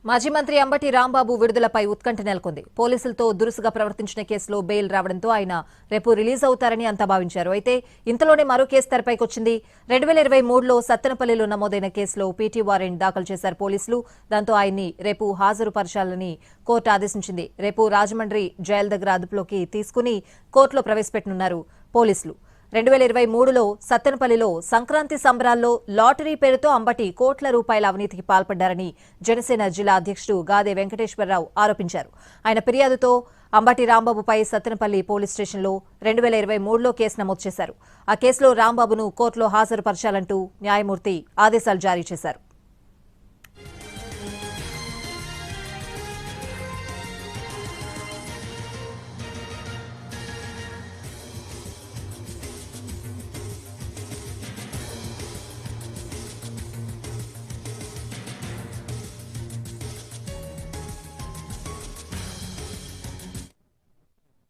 మాజీ మంత్రి అంబటి రాంబాబు విడుదలపై ఉత్కంఠ నెలకొంది. పోలీసులతో దురుసుగా ప్రవర్తించిన కేసులో బెయిల్ రావడంతో ఆయన రేపు రిలీజ్ అవుతారని అంతా భావించారు. అయితే ఇంతలోనే మరో కేసు తెరపైకొచ్చింది. 2023లో సత్తెనపల్లిలో నమోదైన కేసులో పీటీ వారెంట్ దాఖలు చేశారు పోలీసులు. దాంతో ఆయన్ని రేపు హాజరుపరచాలని కోర్టు ఆదేశించింది. రేపు రాజమండ్రి జైలు దగ్గర అదుపులోకి తీసుకుని కోర్టులో ప్రవేశపెట్టనున్నారు పోలీసులు. 2023లో సత్తెనపల్లిలో సంక్రాంతి సంబరాల్లో లాటరీ పేరుతో అంబటి కోట్ల రూపాయల అవినీతికి పాల్పడ్డారని జనసేన జిల్లా అధ్యక్షుడు గాదే వెంకటేశ్వరరావు ఆరోపించారు. ఆయన ఫిర్యాదుతో అంబటి రాంబాబుపై సత్తెనపల్లి పోలీస్ స్టేషన్లో 2023లో కేసు నమోదు చేశారు. ఆ కేసులో రాంబాబును కోర్టులో హాజరుపరచాలంటూ న్యాయమూర్తి ఆదేశాలు జారీ చేశారు.